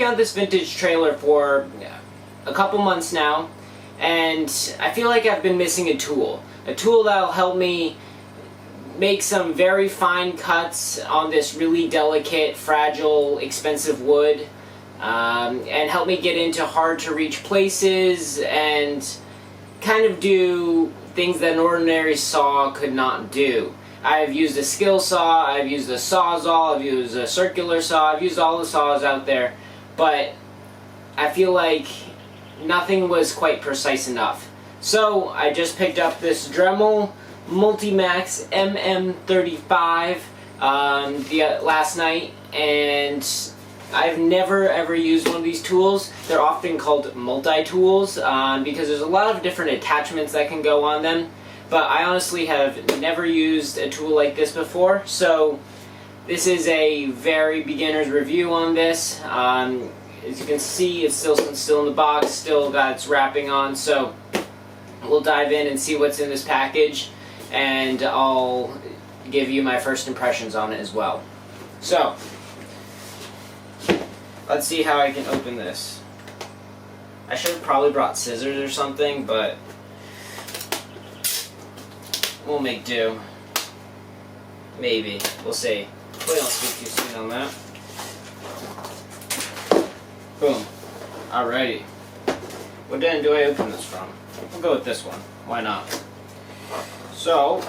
out this vintage trailer for a couple months now, and I feel like I've been missing a tool that'll help me make some very fine cuts on this really delicate, fragile, expensive wood, and help me get into hard to reach places and kind of do things that an ordinary saw could not do. I've used a skill saw, I've used a sawzall, I've used a circular saw, I've used all the saws out there, but I feel like nothing was quite precise enough. So I just picked up this Dremel MultiMax mm35 last night, and I've never ever used one of these tools. They're often called multi-tools because there's a lot of different attachments that can go on them, but I honestly have never used a tool like this before, so this is a very beginner's review on this. As you can see, it's still in the box, still got its wrapping on, so we'll dive in and see what's in this package, and I'll give you my first impressions on it as well. So, let's see how I can open this. I should have probably brought scissors or something, but we'll make do. Maybe. We'll see. Hopefully I don't speak too soon on that. Boom. Alrighty. What end do I open this from? We'll go with this one. Why not? So,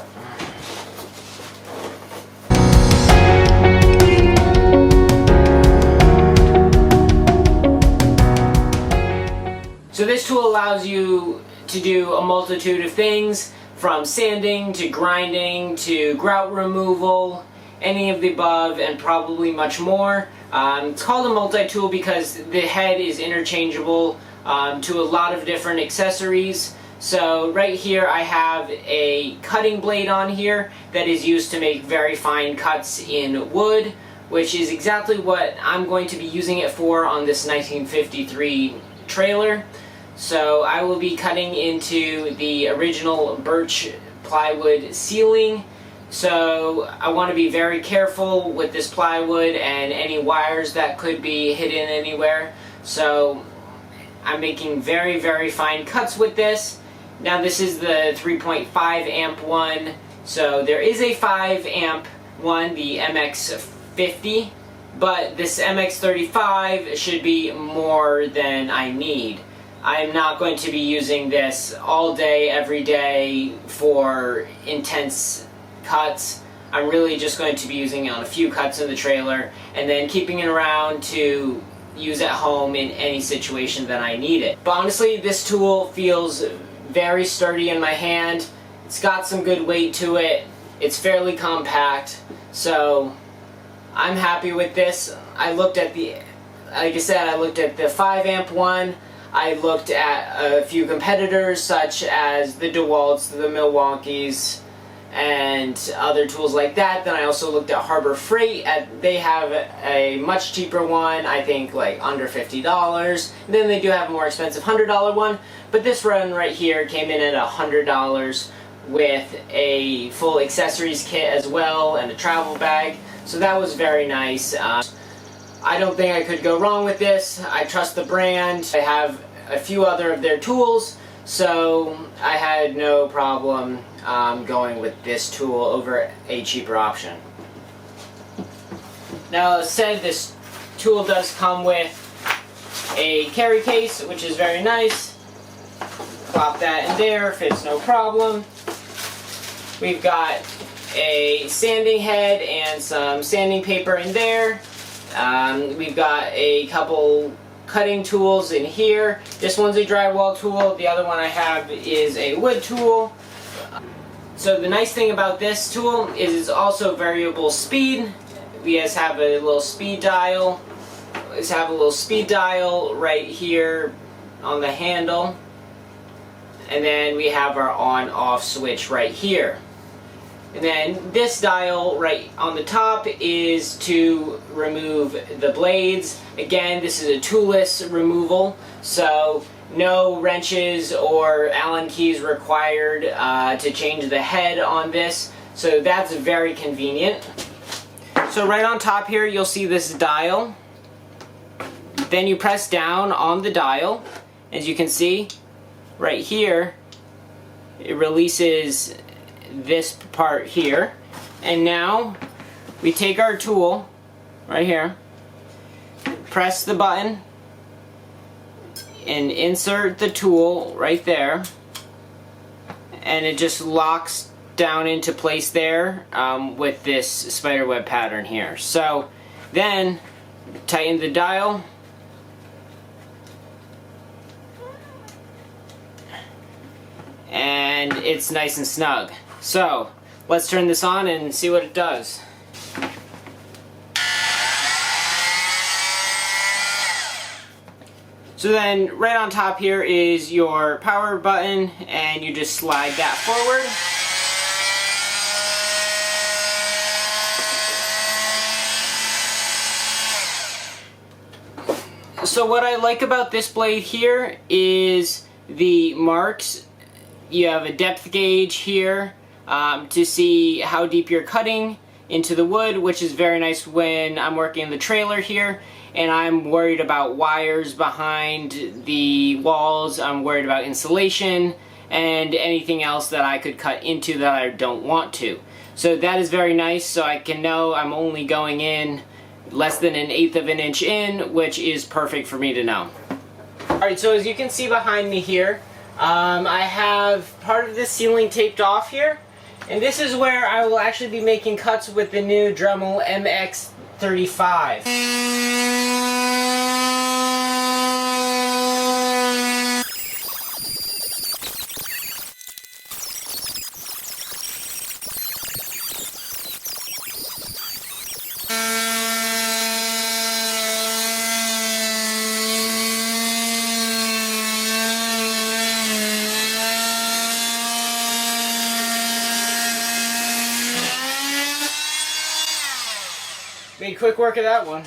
this tool allows you to do a multitude of things, from sanding to grinding to grout removal, any of the above, and probably much more. It's called a multi-tool because the head is interchangeable to a lot of different accessories. So right here I have a cutting blade on here that is used to make very fine cuts in wood, which is exactly what I'm going to be using it for on this 1953 trailer. So I will be cutting into the original birch plywood ceiling. So I want to be very careful with this plywood and any wires that could be hidden anywhere. So I'm making very, very fine cuts with this. Now this is the 3.5 amp one. So there is a 5 amp one, the MX50, but this MX35 should be more than I need. I'm not going to be using this all day, every day for intense cuts. I'm really just going to be using it on a few cuts in the trailer and then keeping it around to use at home in any situation that I need it. But honestly, this tool feels very sturdy in my hand. It's got some good weight to it. It's fairly compact, so I'm happy with this. I looked at the, like I said, I looked at the 5 amp one. I looked at a few competitors such as the DeWalt's, the Milwaukee's, and other tools like that. Then I also looked at Harbor Freight. They have a much cheaper one, I think like under $50. And then they do have a more expensive $100 one. But this one right here came in at $100 with a full accessories kit as well and a travel bag. So that was very nice. I don't think I could go wrong with this. I trust the brand. I have a few other of their tools, so I had no problem going with this tool over a cheaper option. Now, as said, this tool does come with a carry case, which is very nice. Pop that in there, fits no problem. We've got a sanding head and some sanding paper in there. We've got a couple cutting tools in here. This one's a drywall tool. The other one I have is a wood tool. So the nice thing about this tool is it's also variable speed. We just have a little speed dial. Let's have a little speed dial right here on the handle. And then we have our on-off switch right here. And then this dial right on the top is to remove the blades. Again, this is a toolless removal, so no wrenches or Allen keys required to change the head on this. So that's very convenient. So right on top here, you'll see this dial. Then you press down on the dial. As you can see, right here, it releases this part here. And now, we take our tool, right here, press the button, and insert the tool right there. And it just locks down into place there with this spiderweb pattern here. So, then, tighten the dial. And it's nice and snug. So, let's turn this on and see what it does. So then, right on top here is your power button, and you just slide that forward. So what I like about this blade here is the marks. You have a depth gauge here to see how deep you're cutting into the wood, which is very nice when I'm working in the trailer here and I'm worried about wires behind the walls. I'm worried about insulation and anything else that I could cut into that I don't want to. So that is very nice, so I can know I'm only going in less than 1/8 of an inch in, which is perfect for me to know. Alright, so as you can see behind me here, I have part of this ceiling taped off here, and this is where I will actually be making cuts with the new Dremel MX35. Made quick work of that one.